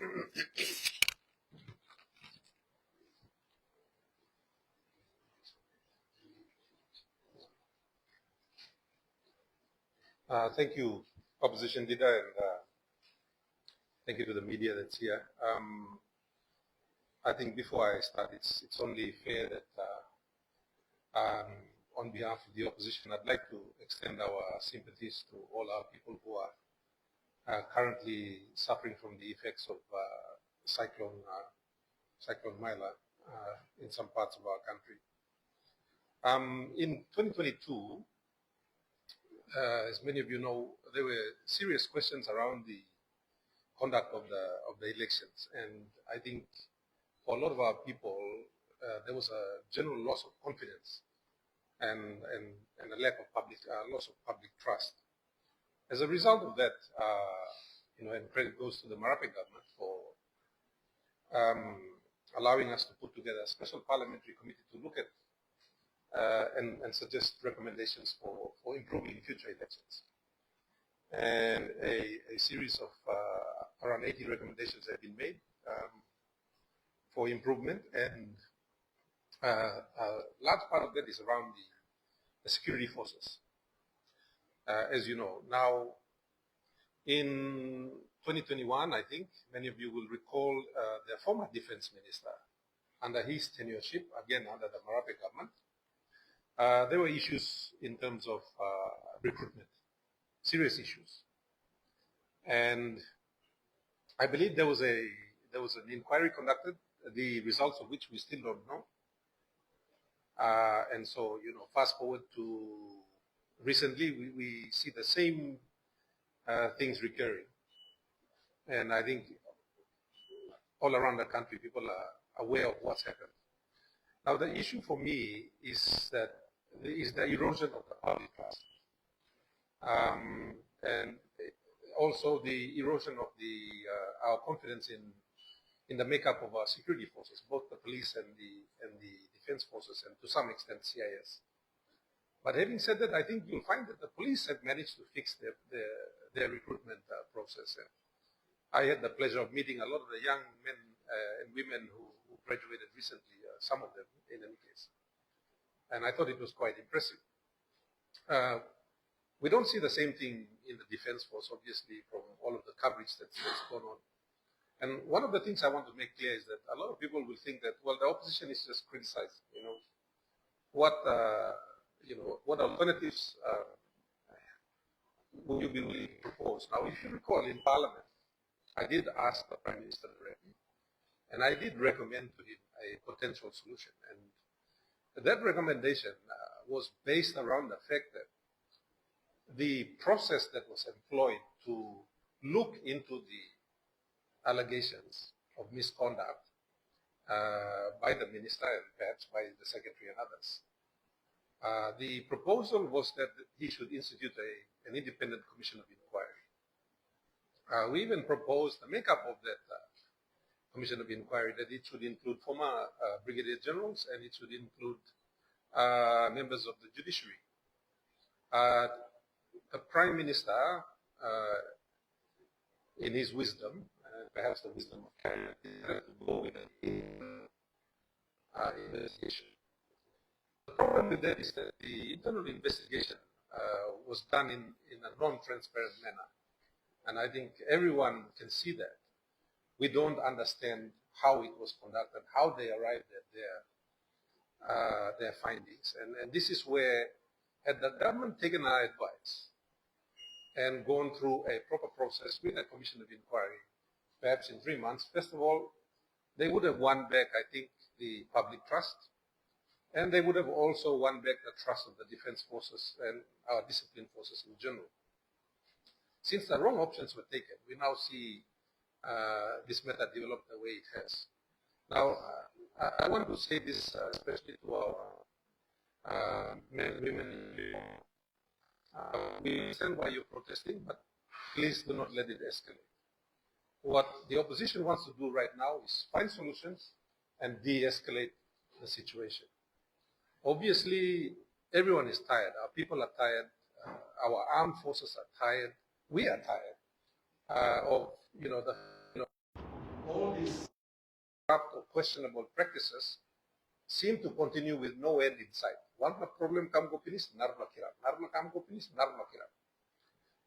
Thank you, opposition leader, and thank you to the media that's here. I think before I start, it's only fair that on behalf of the opposition, I'd like to extend our sympathies to all our people who are currently suffering from the effects of Cyclone Mila in some parts of our country. In 2022, as many of you know, there were serious questions around the conduct of the elections, and I think for a lot of our people, there was a general loss of confidence and a lack of loss of public trust. As a result of that, and credit goes to the Marape government for allowing us to put together a special parliamentary committee to look at and suggest recommendations for improving future elections. And a series of around 80 recommendations have been made for improvement, and a large part of that is around the security forces. As you know, now in 2021, I think many of you will recall the former defense minister, under his tenureship, again under the Marape government, there were issues in terms of recruitment, serious issues. And I believe there was an inquiry conducted, the results of which we still don't know. And so, fast forward to recently, we see the same things recurring. And I think all around the country, people are aware of what's happened. Now, the issue for me is the erosion of the public trust. And also the erosion of our confidence in the makeup of our security forces, both the police and the defense forces, and to some extent CIS. But having said that, I think you'll find that the police have managed to fix their recruitment process. And I had the pleasure of meeting a lot of the young men and women who graduated recently, some of them in any case. And I thought it was quite impressive. We don't see the same thing in the defense force, obviously, from all of the coverage that's gone on. And one of the things I want to make clear is that a lot of people will think that, well, the opposition is just criticizing, what alternatives would you be willing to propose? Now, if you recall, in Parliament, I did ask the Prime Minister directly, and I did recommend to him a potential solution. And that recommendation was based around the fact that the process that was employed to look into the allegations of misconduct by the minister and perhaps by the secretary and others, the proposal was that he should institute an independent commission of inquiry. We even proposed the makeup of that commission of inquiry, that it should include former brigadier generals and it should include members of the judiciary. The Prime Minister, in his wisdom, perhaps the wisdom of Kenya, had to go with an investigation. The problem with that is that the internal investigation was done in a non-transparent manner. And I think everyone can see that. We don't understand how it was conducted, how they arrived at their findings. And this is where, had the government taken our advice and gone through a proper process with a commission of inquiry, perhaps in 3 months, first of all, they would have won back, I think, the public trust, and they would have also won back the trust of the defense forces and our discipline forces in general. Since the wrong options were taken, we now see this matter develop the way it has. Now, I want to say this especially to our men and women. We understand why you're protesting, but please do not let it escalate. What the opposition wants to do right now is find solutions and de-escalate the situation. Obviously, everyone is tired. Our people are tired. Our armed forces are tired. We are tired of, all these corrupt or questionable practices seem to continue with no end in sight. One problem come go finish, narma kiram. Narma come go finish, narma kiram.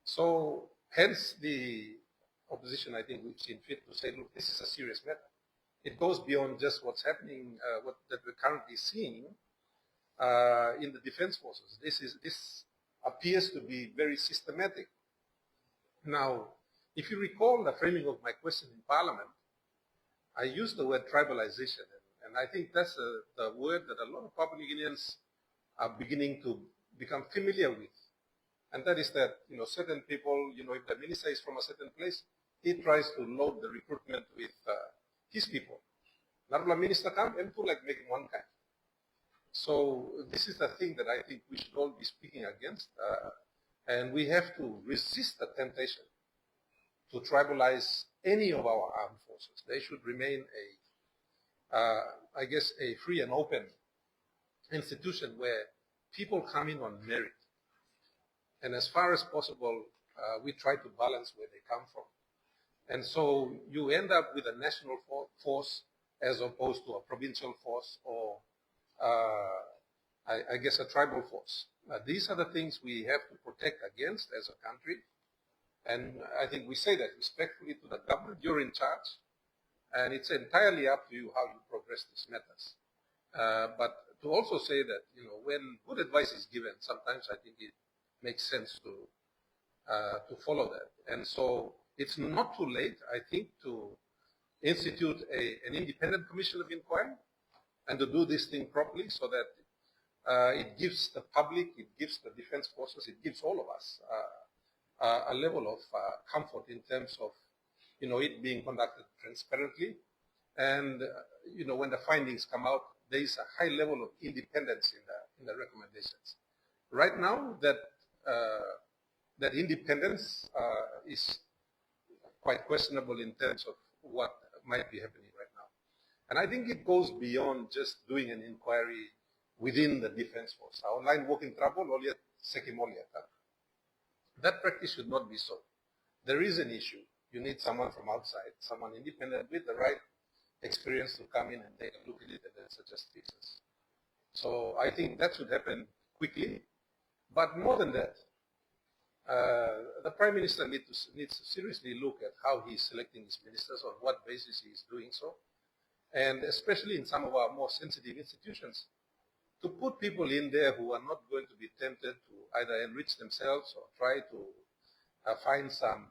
So hence the opposition, I think, we've seen fit to say, look, this is a serious matter. It goes beyond just what's happening, that we're currently seeing in the defense forces. This appears to be very systematic. Now, if you recall the framing of my question in Parliament, I used the word tribalization, and I think that's the word that a lot of Papua New Guineans are beginning to become familiar with. And that is that, certain people, if the minister is from a certain place, he tries to load the recruitment with his people. Narla minister come and to like making one kind. So this is the thing that I think we should all be speaking against. And we have to resist the temptation to tribalize any of our armed forces. They should remain a free and open institution where people come in on merit. And as far as possible, we try to balance where they come from. And so you end up with a national force as opposed to a provincial force or, a tribal force. These are the things we have to protect against as a country. And I think we say that respectfully to the government. You're in charge. And it's entirely up to you how you progress these matters. But to also say that, when good advice is given, sometimes I think it makes sense to follow that. And so it's not too late, I think, to institute an independent commission of inquiry and to do this thing properly so that it gives the public, it gives the defense forces, it gives all of us a level of comfort in terms of, it being conducted transparently. And, when the findings come out, there is a high level of independence in the recommendations. Right now, that independence is quite questionable in terms of what might be happening right now. And I think it goes beyond just doing an inquiry within the defense force. Online working trouble, that practice should not be so. There is an issue. You need someone from outside, someone independent with the right experience to come in and take a look at it and then suggest fixes. So I think that should happen quickly. But more than that, the Prime Minister needs to seriously look at how he's selecting his ministers, on what basis he is doing so, and especially in some of our more sensitive institutions, to put people in there who are not going to be tempted to either enrich themselves or try to find some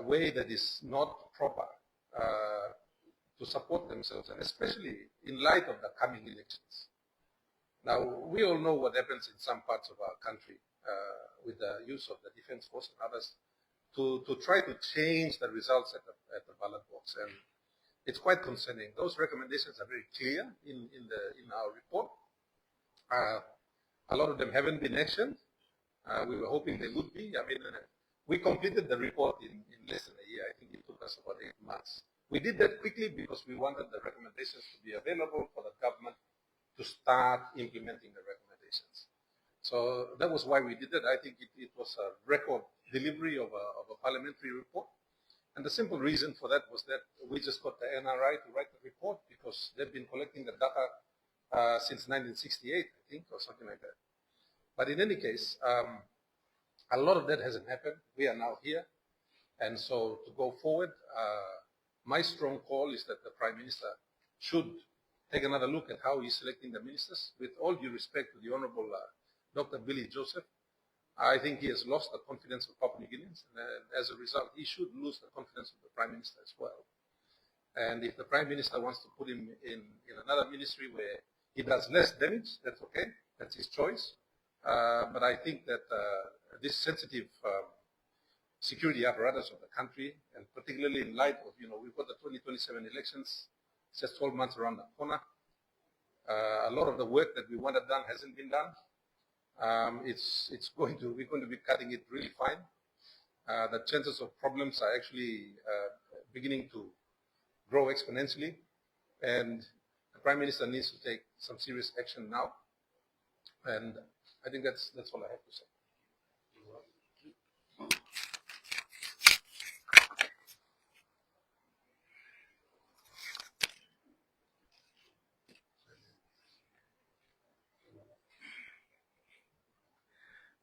way that is not proper to support themselves, and especially in light of the coming elections. Now, we all know what happens in some parts of our country with the use of the defense force and others to try to change the results at the ballot box. And it's quite concerning. Those recommendations are very clear in our report. A lot of them haven't been actioned. We were hoping they would be. I mean, we completed the report in less than a year. I think it took us about 8 months. We did that quickly because we wanted the recommendations to be available for the government to start implementing the recommendations. So that was why we did it. I think it was a record delivery of a parliamentary report. And the simple reason for that was that we just got the NRI to write the report because they've been collecting the data since 1968, I think, or something like that. But in any case, a lot of that hasn't happened. We are now here. And so to go forward, my strong call is that the Prime Minister should take another look at how he's selecting the ministers. With all due respect to the Honorable Dr. Billy Joseph, I think he has lost the confidence of Papua New Guineans, and as a result, he should lose the confidence of the Prime Minister as well. And if the Prime Minister wants to put him in another ministry where he does less damage, that's okay, that's his choice. But I think that this sensitive security apparatus of the country, and particularly in light of, we've got the 2027 elections, it's just 12 months around the corner. A lot of the work that we wanted done hasn't been done. We're going to be cutting it really fine. The chances of problems are actually beginning to grow exponentially, and the Prime Minister needs to take some serious action now. And I think that's all I have to say.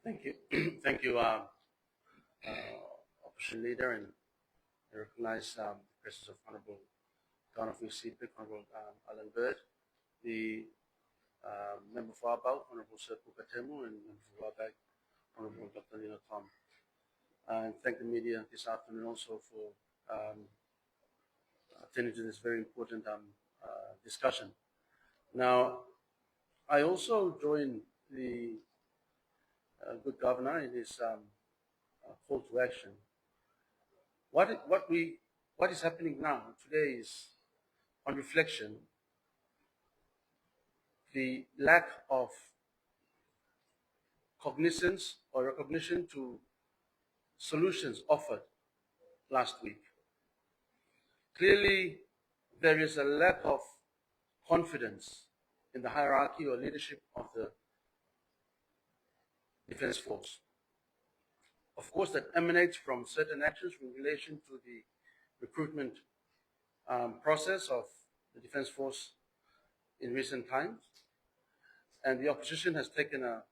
Thank you. Thank you, opposition leader, and I recognize the presence of Honorable Donovan Seabrook, Honorable Alan Bird, the member for Abau, Honorable Sir Pukatemu, and member for Wabag, Honorable Dr. Lino Tom. And thank the media this afternoon also for attending to this very important discussion. Now, I also join the good governor in his call to action. What is happening now today is, on reflection, the lack of cognizance or recognition to solutions offered last week. Clearly, there is a lack of confidence in the hierarchy or leadership of the Defence Force. Of course, that emanates from certain actions in relation to the recruitment process of the Defence Force in recent times. And the opposition has taken a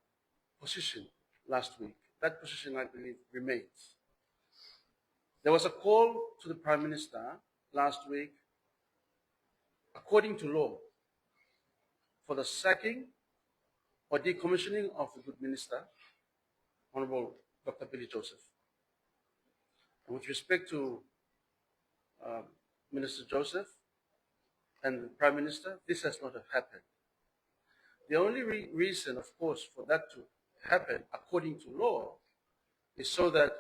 position last week. That position, I believe, remains. There was a call to the Prime Minister last week, according to law, for the sacking or decommissioning of the good minister, Honorable Dr. Billy Joseph. And with respect to Minister Joseph and the Prime Minister, this has not happened. The only reason, of course, for that to happen, according to law, is so that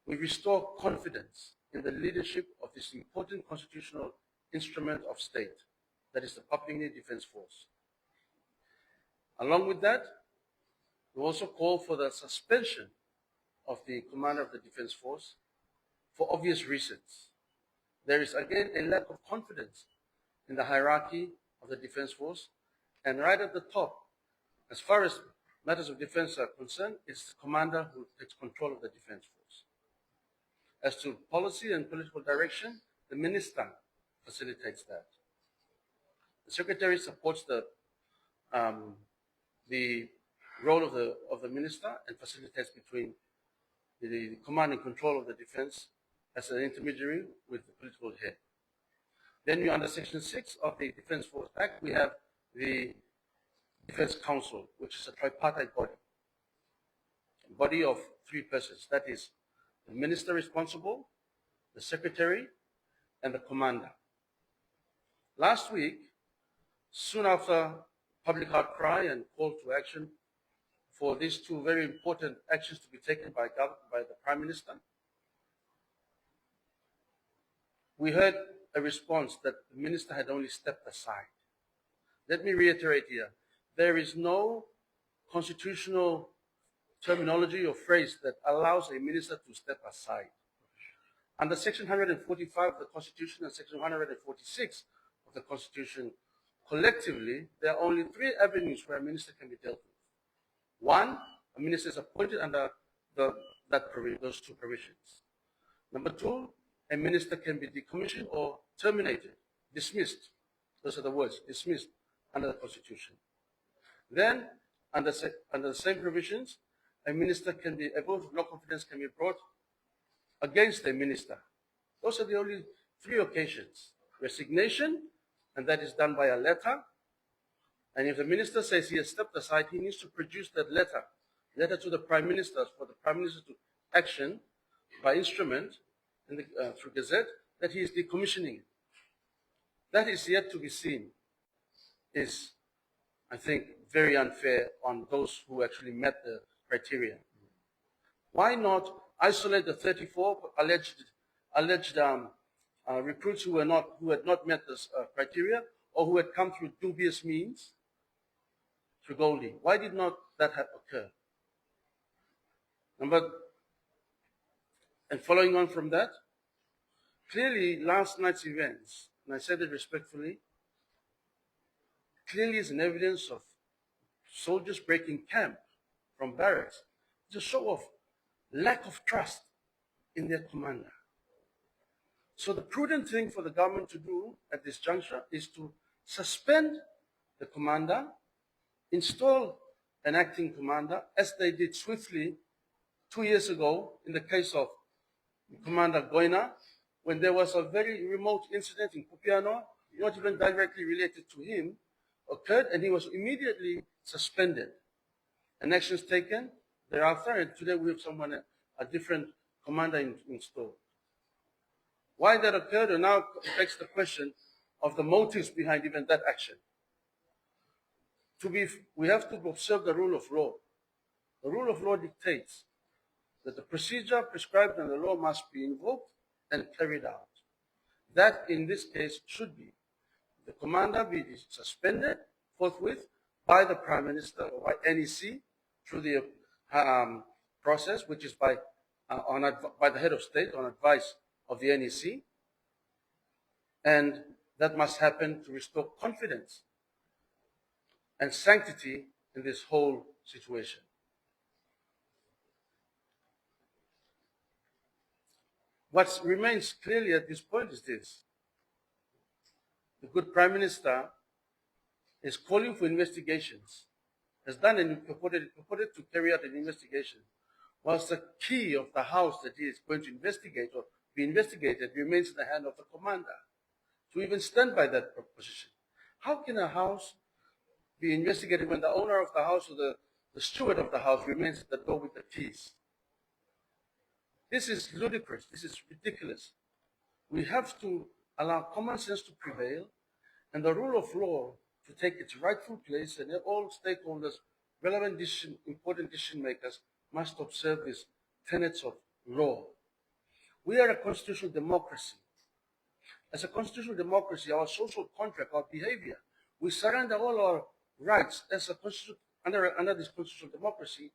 we restore confidence in the leadership of this important constitutional instrument of state, that is the Papua New Guinea Defence Force. Along with that, we also call for the suspension of the commander of the Defence Force for obvious reasons. There is again a lack of confidence in the hierarchy of the Defence Force, and right at the top, as far as matters of defence are concerned, it's the commander who takes control of the Defence Force. As to policy and political direction, the minister facilitates that. The secretary supports the role of the minister and facilitates between the command and control of the defence as an intermediary with the political head. Then under Section 6 of the Defence Force Act, we have the Defence Council, which is a tripartite body of 3 persons. That is the minister responsible, the secretary, and the commander. Last week, soon after public outcry and call to action for these 2 very important actions to be taken by the Prime Minister, we heard a response that the minister had only stepped aside. Let me reiterate here, there is no constitutional terminology or phrase that allows a minister to step aside. Under Section 145 of the Constitution and Section 146 of the Constitution, collectively, there are only 3 avenues where a minister can be dealt with. 1, a minister is appointed under those 2 provisions. Number 2, a minister can be decommissioned or terminated, dismissed. Those are the words, dismissed under the Constitution. Then, under the same provisions, a vote of no confidence can be brought against a minister. Those are the only 3 occasions. Resignation, and that is done by a letter. And if the minister says he has stepped aside, he needs to produce that letter to the Prime Minister for the Prime Minister to action by instrument through Gazette that he is decommissioning. That is yet to be seen. Is, I think, very unfair on those who actually met the criteria. Why not isolate the 34 alleged recruits who had not met this criteria, or who had come through dubious means through Goldie? Why did not that have occurred? And following on from that, clearly last night's events, and I said it respectfully, clearly is an evidence of soldiers breaking camp from barracks. It's a show of lack of trust in their commander. So the prudent thing for the government to do at this juncture is to suspend the commander, install an acting commander, as they did swiftly 2 years ago in the case of Commander Goina, when there was a very remote incident in Pupiano, not even directly related to him, occurred, and he was immediately suspended. And actions taken thereafter, and today we have a different commander installed. Why that occurred, and now begs the question of the motives behind even that action. We have to observe the rule of law. The rule of law dictates that the procedure prescribed in the law must be invoked and carried out. That, in this case, should be the commander be suspended forthwith by the Prime Minister or by NEC through the process, which is by the head of state on advice of the NEC, and that must happen to restore confidence and sanctity in this whole situation. What remains clearly at this point is this: the good Prime Minister is calling for investigations, has done and purported to carry out an investigation, whilst the key of the house that he is going to investigate or be investigated remains in the hand of the commander to even stand by that proposition. How can a house be investigated when the owner of the house or the steward of the house remains at the door with the keys? This is ludicrous. This is ridiculous. We have to allow common sense to prevail and the rule of law to take its rightful place, and all stakeholders, relevant important decision makers must observe these tenets of law. We are a constitutional democracy. As a constitutional democracy, our social contract, our behavior, we surrender all our rights as a under this constitutional democracy,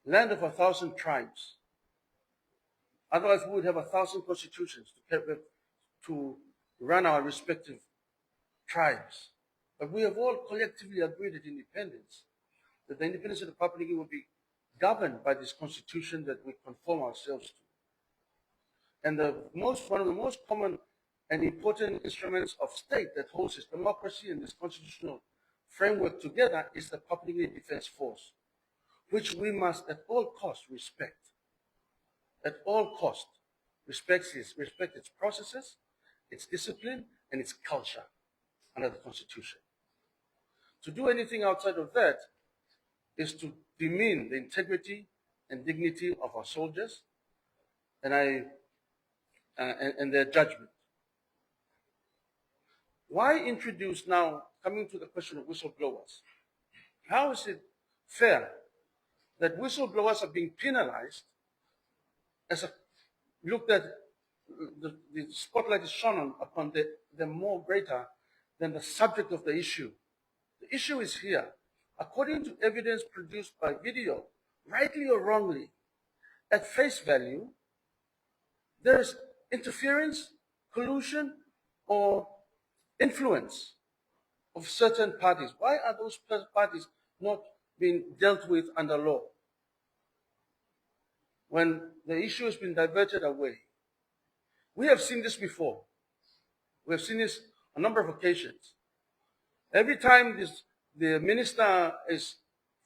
land of 1,000 tribes. Otherwise, we would have 1,000 constitutions to run our respective tribes. But we have all collectively agreed at independence that the independence of the Papua New Guinea will be governed by this constitution that we conform ourselves to. And one of the most common and important instruments of state that holds this democracy and this constitutional framework together is the Papua New Guinea Defense Force, which we must at all costs respect. At all costs, respect its processes, its discipline, and its culture under the Constitution. To do anything outside of that is to demean the integrity and dignity of our soldiers and their judgment. Why introduce now, coming to the question of whistleblowers? How is it fair that whistleblowers are being penalized as looked at, the spotlight is shone upon the more greater than the subject of the issue? The issue is here. According to evidence produced by video, rightly or wrongly, at face value, there is interference, collusion, or influence of certain parties. Why are those parties not being dealt with under law when the issue has been diverted away? We have seen this before. We have seen this on a number of occasions. Every time the minister is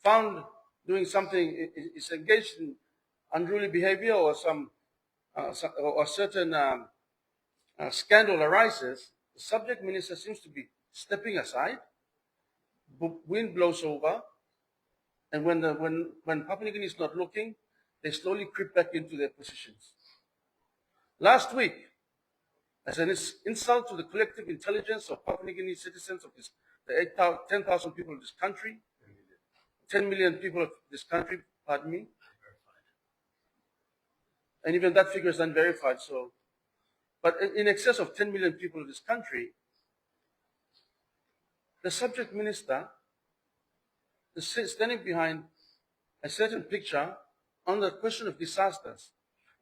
found doing something, is engaged in unruly behavior or or certain scandal arises, the subject minister seems to be stepping aside, wind blows over, and when Papua New Guinea is not looking, they slowly creep back into their positions. Last week, as an insult to the collective intelligence of Papua New Guinea citizens of the 10,000 people of this country, 10 million people of this country, pardon me, and even that figure is unverified, so, but in excess of 10 million people of this country, the subject minister is standing behind a certain picture on the question of disasters.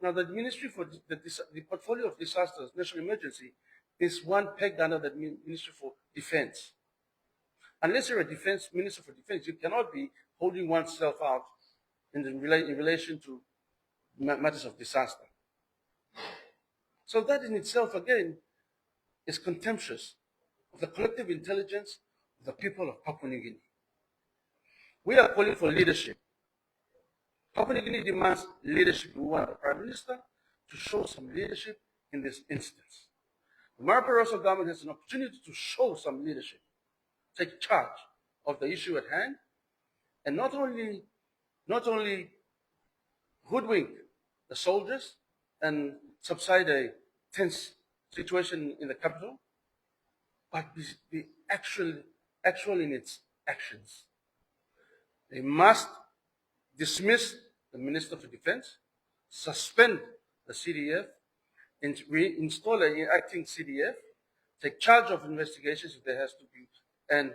Now, the Ministry for the portfolio of disasters, national emergency, is one pegged under the Ministry for Defense. Unless you're a Minister for Defense, you cannot be holding oneself out in relation to matters of disaster. So that in itself, again, is contemptuous of the collective intelligence of the people of Papua New Guinea. We are calling for leadership. Papua New Guinea demands leadership. We want the Prime Minister to show some leadership in this instance. The Mara Rosso government has an opportunity to show some leadership, take charge of the issue at hand, and not only hoodwink the soldiers and subside a tense situation in the capital, but be actual in its actions. They must dismiss the Minister for Defense, suspend the CDF, and reinstall an acting CDF, take charge of investigations if there has to be, and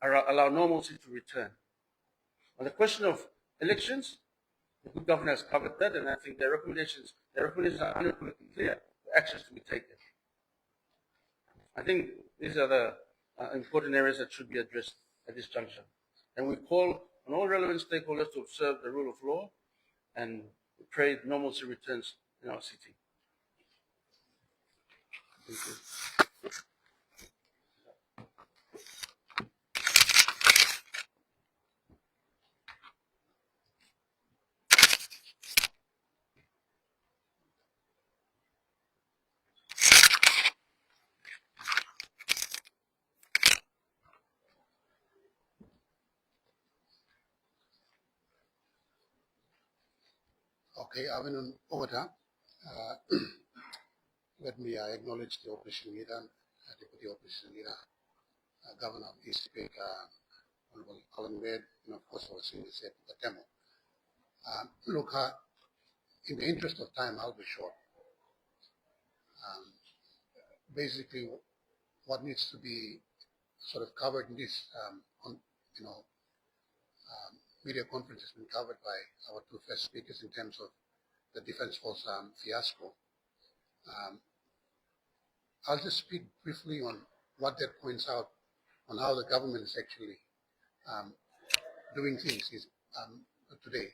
allow normalcy to return. On the question of elections, the good governor has covered that, and I think their recommendations are unequivocally clear, the actions to be taken. I think these are the important areas that should be addressed at this juncture. And we call on all relevant stakeholders to observe the rule of law, and we pray normalcy returns in our city. Thank you. Okay, Avenun order. Let me acknowledge the opposition leader, Deputy Opposition Leader, Governor of East Cape, Honorable Alan Wade, and of course our Senior Secretary Temo. Look, in the interest of time, I'll be short. Basically, what needs to be sort of covered in this, media conference has been covered by our two first speakers in terms of the Defense Force fiasco. I'll just speak briefly on what that points out on how the government is actually doing things today.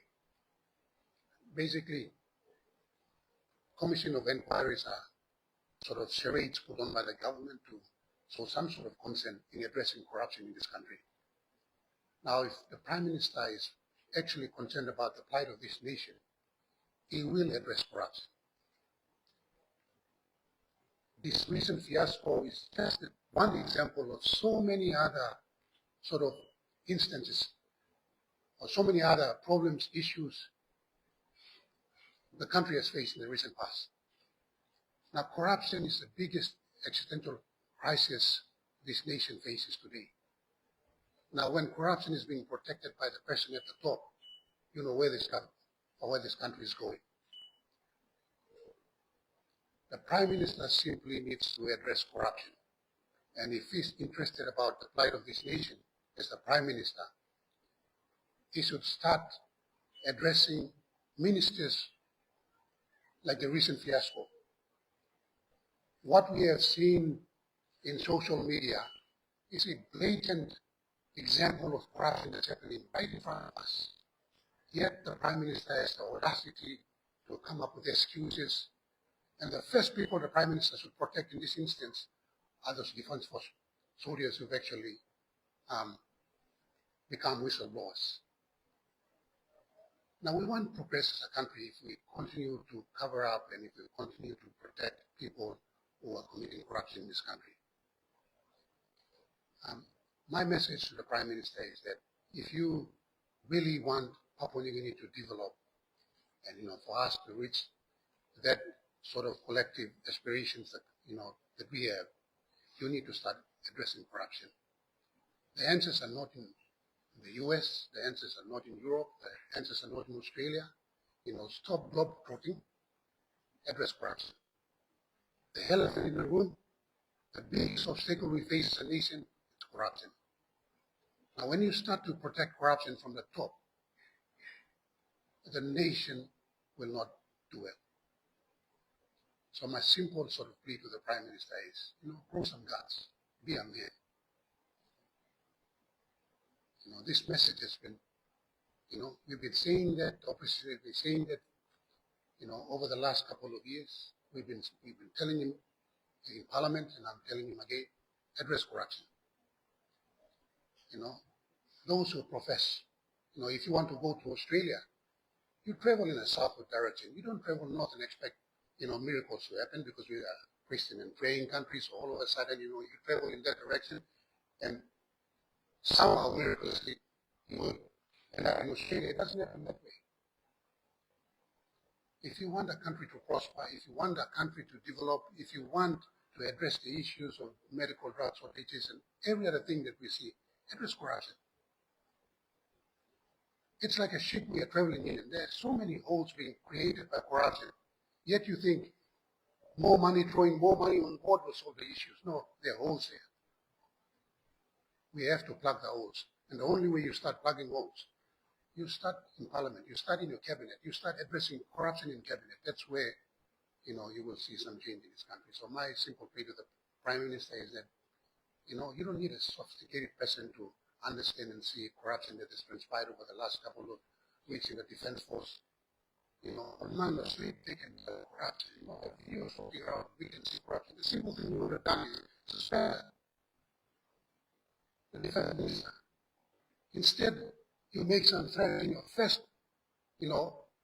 Basically, commission of inquiries are sort of charades put on by the government to show some sort of concern in addressing corruption in this country. Now, if the Prime Minister is actually concerned about the plight of this nation, he will address corruption. This recent fiasco is just one example of so many other sort of instances or so many other problems, issues the country has faced in the recent past. Now, corruption is the biggest existential crisis this nation faces today. Now, when corruption is being protected by the person at the top, you know where this country is going. The Prime Minister simply needs to address corruption. And if he's interested about the plight of this nation as the Prime Minister, he should start addressing ministers like the recent fiasco. What we have seen in social media is a blatant example of corruption that's happening right in front of us. Yet the Prime Minister has the audacity to come up with excuses. And the first people the Prime Minister should protect in this instance are those Defense Force soldiers who've actually become whistleblowers. Now, we want progress as a country if we continue to cover up and if we continue to protect people who are committing corruption in this country. My message to the Prime Minister is that if you really want Papua New Guinea to develop and for us to reach that sort of collective aspirations that that we have, you need to start addressing corruption. The answers are not in the US, the answers are not in Europe, the answers are not in Australia. Stop globetrotting, address corruption. The elephant in the room, the biggest obstacle we face as a nation is corruption. Now, when you start to protect corruption from the top, the nation will not do well. So my simple sort of plea to the Prime Minister is, grow some guts, be a man. This message has been, we've been saying that, opposition has been saying that, over the last couple of years. We've been telling him in Parliament, and I'm telling him again, address corruption. those who profess, if you want to go to Australia, you travel in a southward direction. You don't travel north and expect, miracles to happen because we are Christian and praying countries. So all of a sudden, you travel in that direction and somehow miraculously you will end up in Australia. It doesn't happen that way. If you want a country to prosper, if you want a country to develop, if you want to address the issues of medical drugs, shortages, and every other thing that we see, address corruption. It's like a ship we are traveling in, and there are so many holes being created by corruption. Yet you think throwing more money on board will solve the issues. No, there are holes there. We have to plug the holes. And the only way you start plugging holes, you start in parliament, you start in your cabinet, you start addressing corruption in cabinet. That's where, you will see some change in this country. So my simple plea to the Prime Minister is that, you don't need a sophisticated person to understand and see corruption that has transpired over the last couple of weeks in the Defense Force. On the street, they can corruption. The videos floating around, we can see corruption. The simple thing we would have done is suspend the Defense Minister. Instead, you make some threats in your first,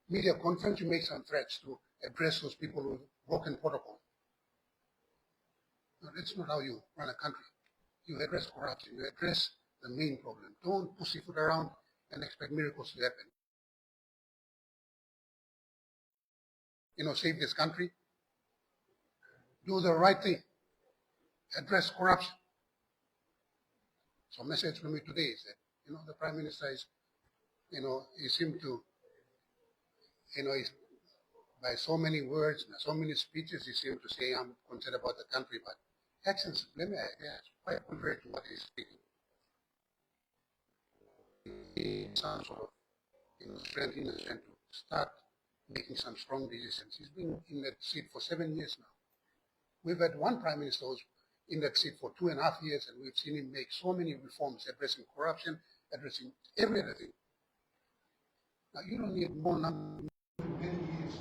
media conference, you make some threats to address those people with broken protocol. No, that's not how you run a country. You address corruption, you address the main problem. Don't pussyfoot around and expect miracles to happen. Save this country. Do the right thing. Address corruption. So message from me today is that, the Prime Minister is, he seemed to, he's, by so many words and so many speeches, he seemed to say, I'm concerned about the country, but actions, let me ask, quite contrary to what he's speaking. Some sort of, strength in his hand to start making some strong decisions. He's been in that seat for 7 years now. We've had one Prime Minister who's in that seat for 2.5 years, and we've seen him make so many reforms, addressing corruption, addressing every other thing. Now, you don't need more number, many years.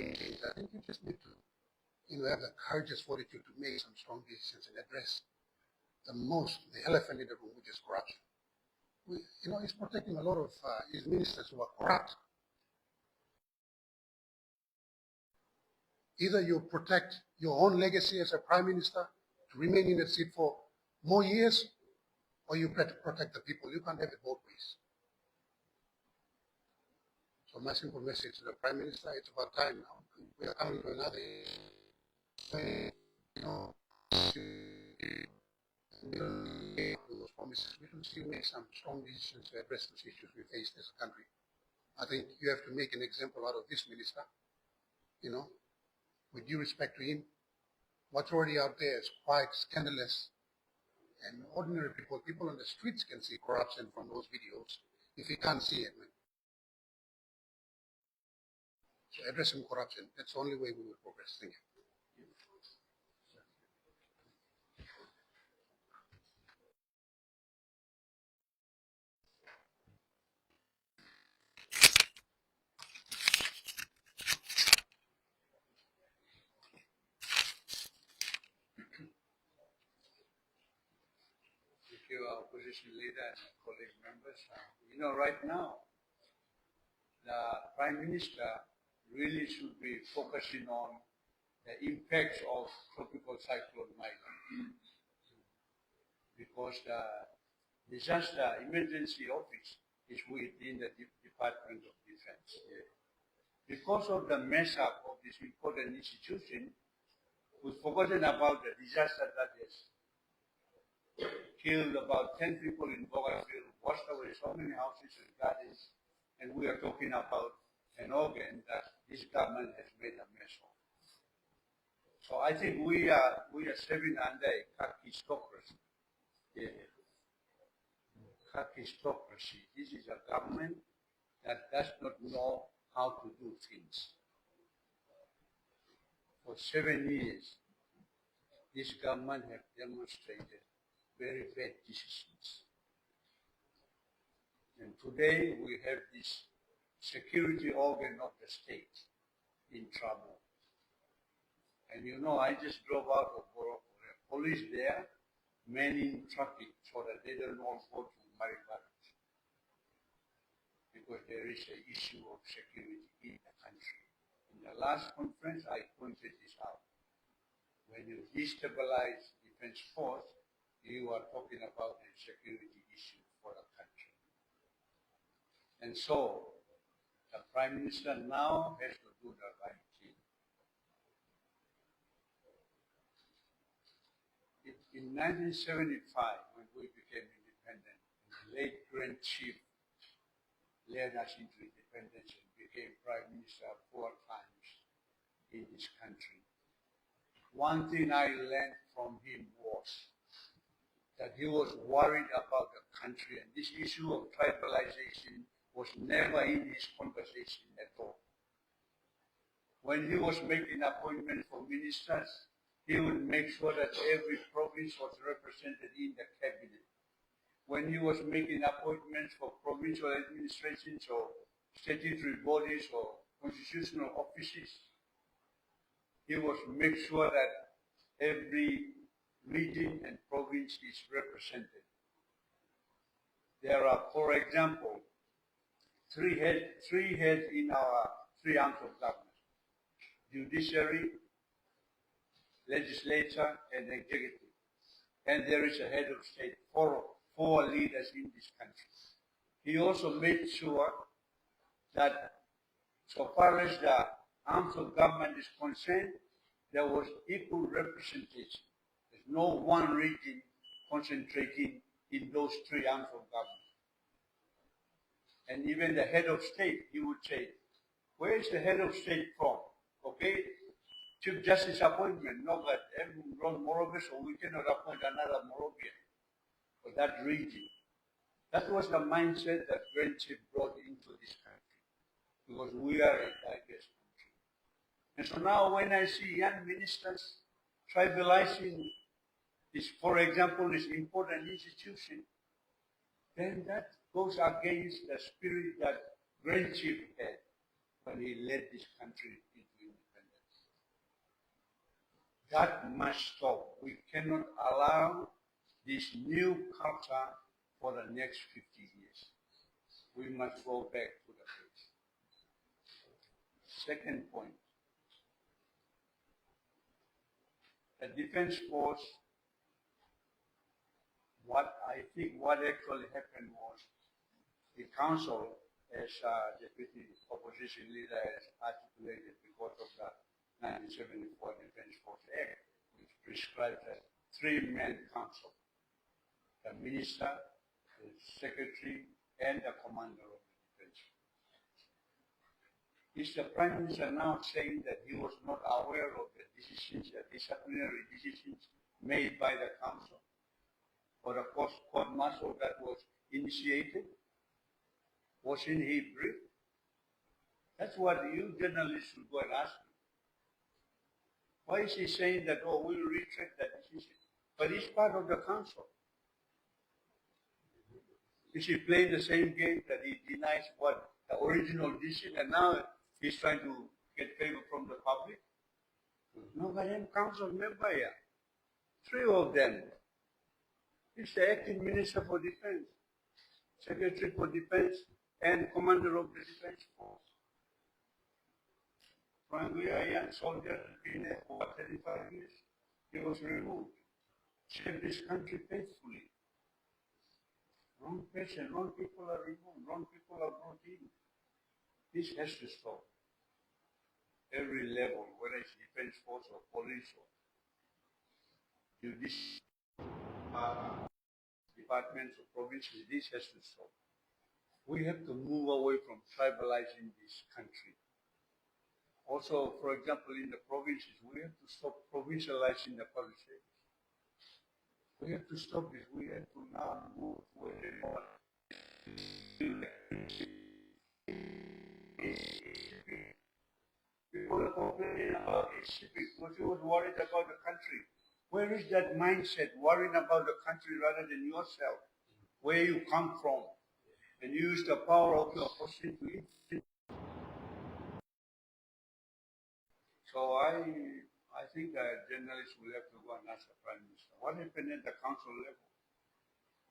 I think you just need to, have the courageous fortitude to make some strong decisions and address the elephant in the room, which is corruption. He's protecting a lot of his ministers who are corrupt. Either you protect your own legacy as a Prime Minister to remain in the seat for more years, or you protect the people. You can't have it both ways. So my simple message to the Prime Minister, it's about time now. We are coming to another age. We don't make those promises. We don't still make some strong decisions to address those issues we face as a country. I think you have to make an example out of this minister, with due respect to him. What's already out there is quite scandalous. And ordinary people on the streets can see corruption from those videos if you can't see it. So addressing corruption, that's the only way we will progress. Thank you. Thank you, our opposition leader and colleague members. Right now, the Prime Minister really should be focusing on the impacts of tropical cyclone Michael, because the disaster emergency office is within the Department of Defense. Because of the mess up of this important institution, we've forgotten about the disaster that has killed about 10 people in Bougainville, washed away so many houses and gardens, and we are talking about an organ that this government has made a mess of. So I think we are serving under a kakistocracy. Kakistocracy. This is a government that does not know how to do things. For 7 years, this government has demonstrated very bad decisions. And today we have this security organ of the state in trouble. And I just drove out of Boroko. Police there manning traffic so that they don't all go to Maribaras, because there is an issue of security in the country. In the last conference, I pointed this out. When you destabilize defense force, you are talking about a security issue for the country. And so, the Prime Minister now has to do the right thing. In 1975, when we became independent, the late Grand Chief led us into independence and became Prime Minister 4 times in this country. One thing I learned from him was that he was worried about the country, and this issue of tribalization was never in his conversation at all. When he was making appointments for ministers, he would make sure that every province was represented in the cabinet. When he was making appointments for provincial administrations or statutory bodies or constitutional offices, he was make sure that every region and province is represented. There are, for example, three heads in our 3 arms of government: judiciary, legislature, and executive. And there is a head of state, four leaders in this country. He also made sure that so far as the arms of government is concerned, there was equal representation. There's no one region concentrating in those 3 arms of government. And even the head of state, he would say, where is the head of state from? Okay, Chief Justice appointment, no, but everyone Morovia, so we cannot appoint another Morovia for that region. That was the mindset that Grand Chief brought into this country, because we are a diverse country. And so now when I see young ministers tribalizing this, for example, this important institution, then that goes against the spirit that Grand Chief had when he led this country into independence. That must stop. We cannot allow this new culture for the next 50 years. We must go back to the base. Second point, the defense force, what actually happened was the council, as Deputy Opposition Leader has articulated, because of the 1974 Defense Force Act, which prescribed a 3-man council: the minister, the secretary, and the commander of the defense. Is the Prime Minister now saying that he was not aware of the decisions, the disciplinary decisions made by the council, or the court martial that was initiated? Wasn't he briefed? That's what you journalists should go and ask him. Why is he saying that, oh, we'll retract that decision? But he's part of the council. Is he playing the same game that he denies what the original decision, and now he's trying to get favor from the public? No, but I'm council member here. 3 of them. He's the acting minister for defense, secretary for defense, and commander of the defense force. When we are a young soldier, been there for 35 years, he was removed. Served this country faithfully. Wrong person, wrong people are removed, wrong people are brought in. This has to stop. Every level, whether it's defense force or police or judicial departments or provinces, this has to stop. We have to move away from tribalizing this country. Also, for example, in the provinces, we have to stop provincializing the public service. We have to stop this. We have to now move where they want. People are complaining about ACP because he was worried about the country. Where is that mindset, worrying about the country rather than yourself, where you come from, and use the power of your position to influence? So I think that journalists will have to go and ask the Prime Minister, what happened at the council level?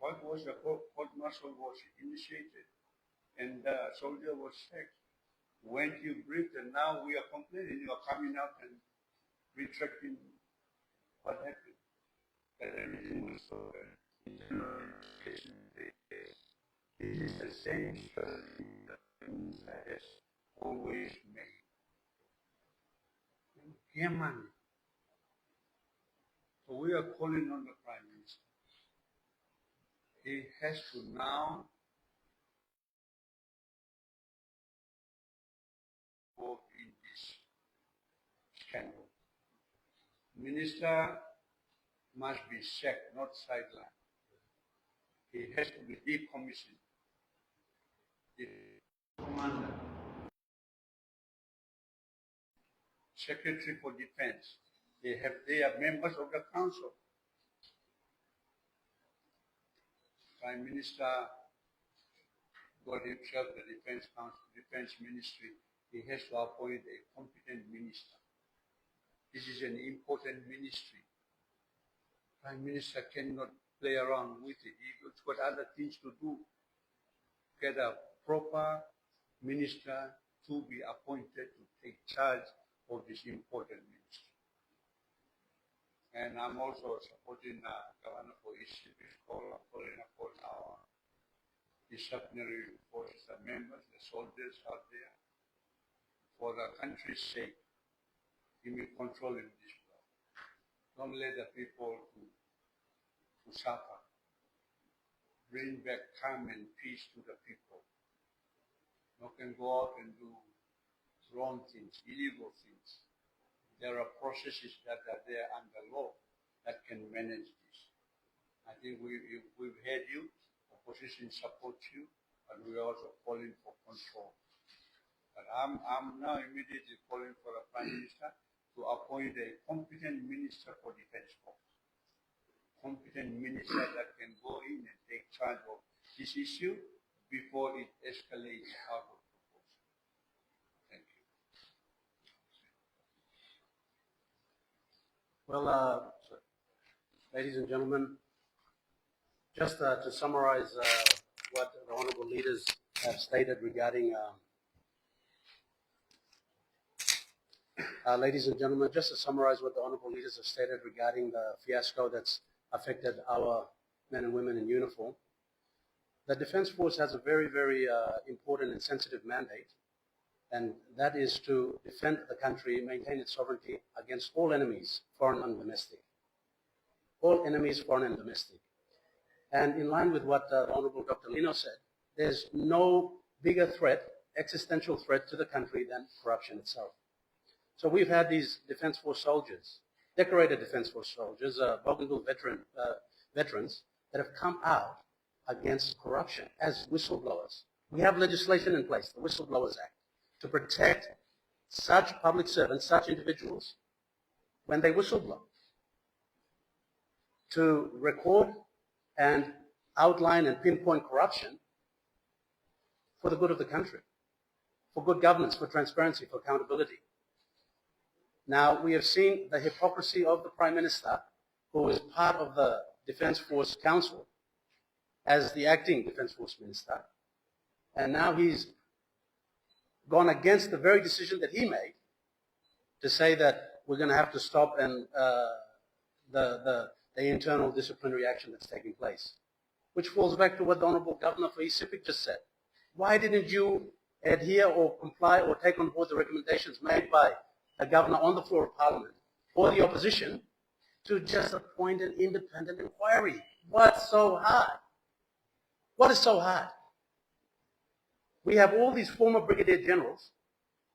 What was the court martial was initiated and the soldier was sacked. When you briefed and now we are complaining, you are coming out and retracting what happened. That everything was so it is the same story that has always made. Yemen. So we are calling on the Prime Minister. He has to now work in this scandal. Minister must be sacked, not sidelined. He has to be decommissioned. The commander, Secretary for Defense, they are members of the council. Prime Minister got himself the Defense Council, Defense Ministry. He has to appoint a competent minister. This is an important ministry. Prime Minister cannot play around with it. He's got other things to do. Get a proper minister to be appointed to take charge of this important ministry. And I'm also supporting Governor for his call calling upon our disciplinary forces and members, the soldiers out there, for the country's sake. Give me control in this blood. Don't let the people to suffer. Bring back calm and peace to the people. You can go out and do wrong things, illegal things. There are processes that are there under law that can manage this. I think we've heard you, opposition supports you, but we are also calling for control. But I'm now immediately calling for the Prime Minister to appoint a competent minister for defense force. Competent minister that can go in and take charge of this issue before it escalates out of proportion. Thank you. Well, ladies and gentlemen, just to summarize what the honourable leaders have stated regarding, ladies and gentlemen, just to summarize what the honourable leaders have stated regarding the fiasco that's affected our men and women in uniform. The Defence Force has a very, very important and sensitive mandate, and that is to defend the country, maintain its sovereignty against all enemies, foreign and domestic. All enemies, foreign and domestic. And in line with what the Honourable Dr. Lino said, there's no bigger threat, existential threat to the country than corruption itself. So we've had these Defence Force soldiers, decorated Defence Force soldiers, Bougainville veterans, that have come out against corruption as whistleblowers. We have legislation in place, the Whistleblowers Act, to protect such public servants, such individuals, when they whistleblow, to record and outline and pinpoint corruption for the good of the country, for good governance, for transparency, for accountability. Now, we have seen the hypocrisy of the Prime Minister, who is part of the Defence Force Council, as the acting Defence Force Minister, and now he's gone against the very decision that he made to say that we're going to have to stop and the internal disciplinary action that's taking place, which falls back to what the Honourable Governor for East Sepik just said. Why didn't you adhere or comply or take on board the recommendations made by the Governor on the floor of Parliament or the opposition to just appoint an independent inquiry? What's so hard? What is so hard? We have all these former brigadier generals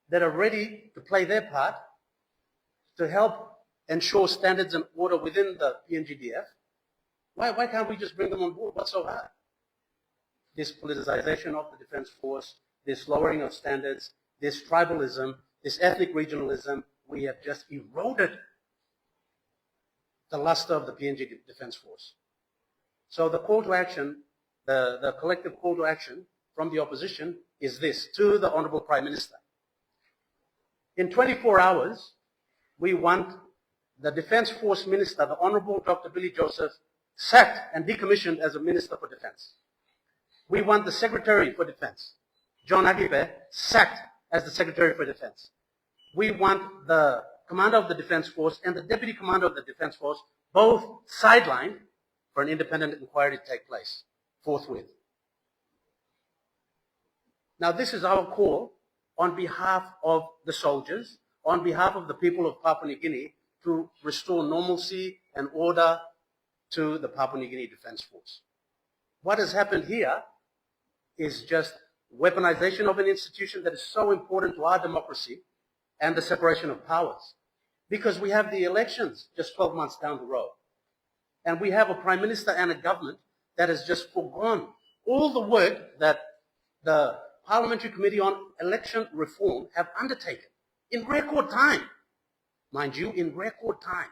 that are ready to play their part to help ensure standards and order within the PNGDF. Why can't we just bring them on board? What's so hard? This politicization of the Defence Force, this lowering of standards, this tribalism, this ethnic regionalism, we have just eroded the luster of the PNG Defence Force. So the call to action, the collective call to action from the opposition is this, to the Honourable Prime Minister. In 24 hours, we want the Defence Force Minister, the Honourable Dr. Billy Joseph, sacked and decommissioned as a Minister for Defense. We want the Secretary for Defense, John Agibe, sacked as the Secretary for Defense. We want the Commander of the Defense Force and the Deputy Commander of the Defense Force both sidelined for an independent inquiry to take place forthwith. Now, this is our call on behalf of the soldiers, on behalf of the people of Papua New Guinea, to restore normalcy and order to the Papua New Guinea Defense Force. What has happened here is just weaponization of an institution that is so important to our democracy and the separation of powers. Because we have the elections just 12 months down the road. And we have a prime minister and a government that has just foregone all the work that the Parliamentary Committee on Election Reform have undertaken in record time. Mind you, in record time.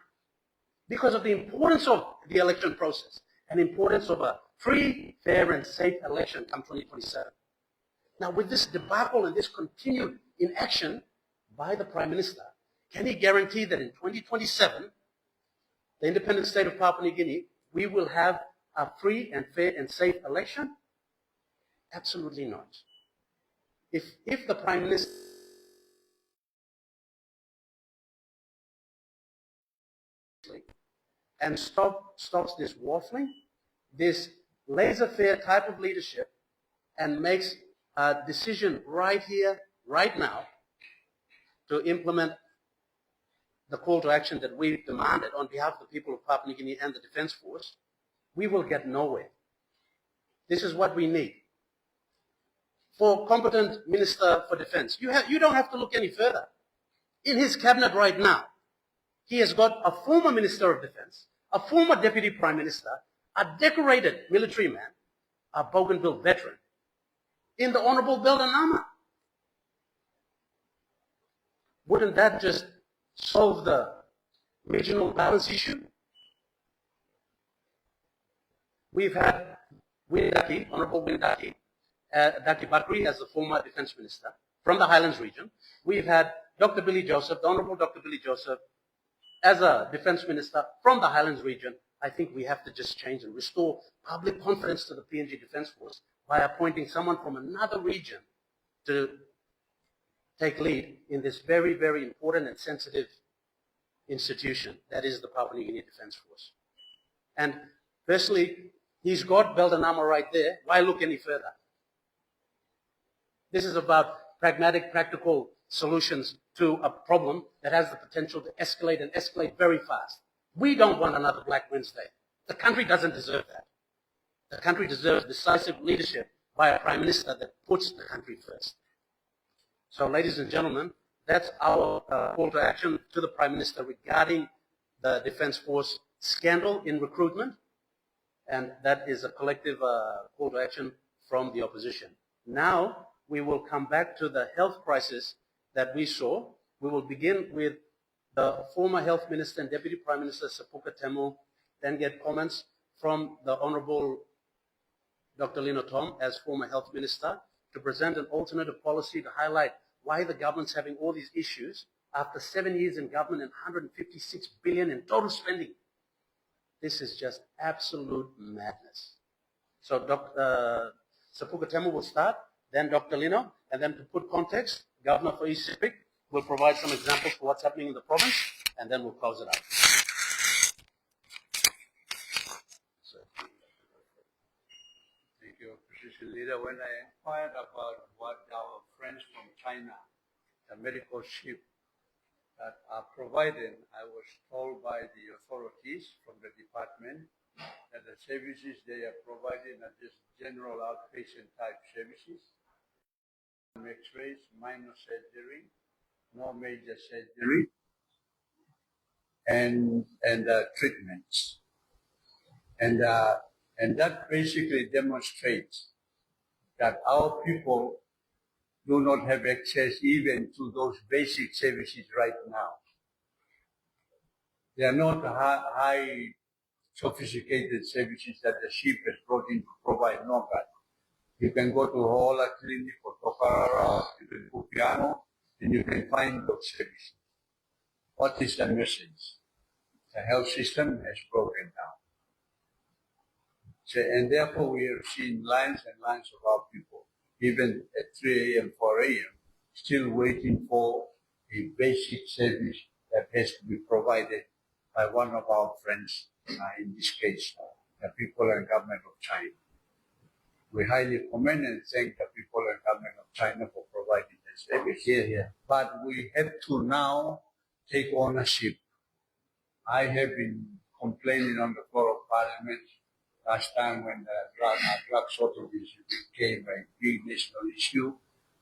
Because of the importance of the election process and importance of a free, fair, and safe election come 2027. Now, with this debacle and this continued inaction by the Prime Minister, can he guarantee that in 2027, the independent state of Papua New Guinea, we will have a free and fair and safe election? Absolutely not. If the Prime Minister and stops this waffling, this laissez-faire type of leadership, and makes a decision right here, right now, to implement the call to action that we've demanded on behalf of the people of Papua New Guinea and the Defense Force, we will get nowhere. This is what we need. For competent Minister for Defense, you don't have to look any further. In his cabinet right now, he has got a former Minister of Defense, a former Deputy Prime Minister, a decorated military man, a Bougainville veteran, in the Honorable Belda Nama. Wouldn't that just solve the regional balance issue? We've had Windaki, Honorable Windaki, Daki Bakri as the former Defense Minister from the Highlands region. We've had Dr. Billy Joseph, the Honorable Dr. Billy Joseph, as a Defense Minister from the Highlands region. I think we have to just change and restore public confidence to the PNG Defense Force by appointing someone from another region to take lead in this very, very important and sensitive institution that is the Papua New Guinea Defense Force. And firstly, he's got Belda Nama right there. Why look any further? This is about pragmatic, practical solutions to a problem that has the potential to escalate and escalate very fast. We don't want another Black Wednesday. The country doesn't deserve that. The country deserves decisive leadership by a Prime Minister that puts the country first. So, ladies and gentlemen, that's our call to action to the Prime Minister regarding the Defense Force scandal in recruitment, and that is a collective call to action from the opposition. Now, we will come back to the health crisis that we saw. We will begin with the former Health Minister and Deputy Prime Minister, Sepuka Temu, then get comments from the Honorable Dr. Lino Tom as former Health Minister to present an alternative policy to highlight why the government's having all these issues after 7 years in government and 156 billion in total spending. This is just absolute madness. So Dr. Sepuka Temu will start, then Dr. Lino, and then to put context, Governor for East Sepik will provide some examples for what's happening in the province, and then we'll close it out. Thank you, Opposition Leader. When I inquired about what our friends from China, the medical ship that are providing, I was told by the authorities from the department that the services they are providing are just general outpatient type services. X-rays, minor surgery, no major surgery, and treatments. And that basically demonstrates that our people do not have access even to those basic services right now. They are not high sophisticated services that the ship has brought in to provide. No, God. You can go to Hola Clinic or Tokarara, you can go Piano, and you can find those services. What is the message? The health system has broken down. So, and therefore we have seen lines and lines of our people, even at 3 a.m., 4 a.m., still waiting for a basic service that has to be provided by one of our friends, in this case, the people and government of China. We highly commend and thank the people and government of China for providing the service. But we have to now take ownership. I have been complaining on the floor of Parliament last time when the drug shortage became a big national issue,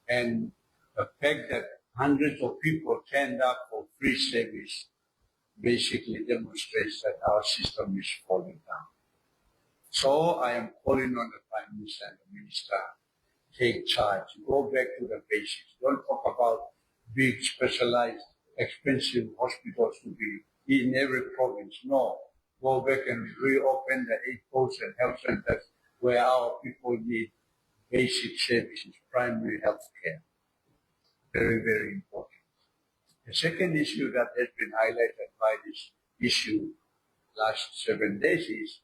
and the fact that hundreds of people turned up for free service basically demonstrates that our system is falling down. So I am calling on the Prime Minister and the Minister, take charge, go back to the basics. Don't talk about big, specialized, expensive hospitals to be in every province. No, go back and reopen the 8 posts and health centers where our people need basic services, primary health care. Very, very important. The second issue that has been highlighted by this issue last 7 days is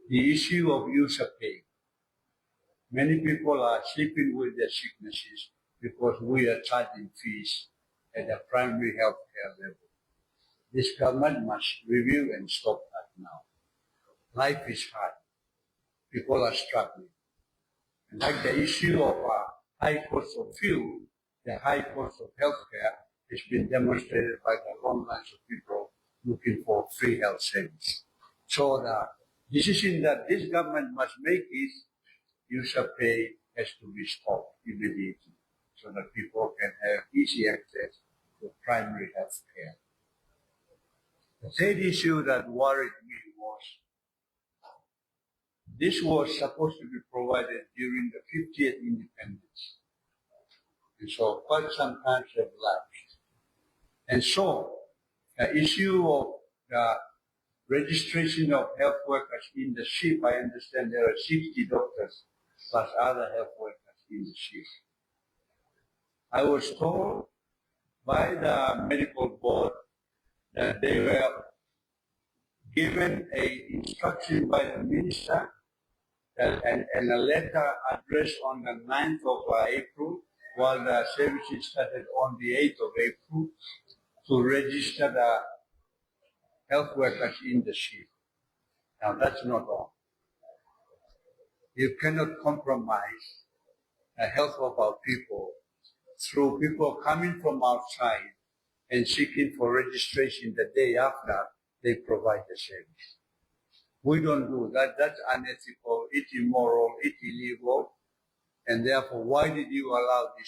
the issue of user pay. Many people are sleeping with their sicknesses because we are charging fees at the primary health care level. This government must review and stop that now. Life is hard. People are struggling. And like the issue of high cost of fuel, the high cost of healthcare has been demonstrated by the long lines of people looking for free health service. So the decision that this government must make is user pay has to be stopped immediately so that people can have easy access to primary health care. The third issue that worried me was this was supposed to be provided during the 50th independence. And so quite some time have elapsed. And so the issue of the registration of health workers in the ship, I understand there are 60 doctors plus other health workers in the ship. I was told by the medical board that they were given an instruction by the minister and a letter addressed on the 9th of April, while the services started on the 8th of April, to register the health workers in the ship. Now that's not wrong. You cannot compromise the health of our people through people coming from outside and seeking for registration the day after they provide the service. We don't do that. That's unethical, it's immoral, it's illegal. And therefore, why did you allow this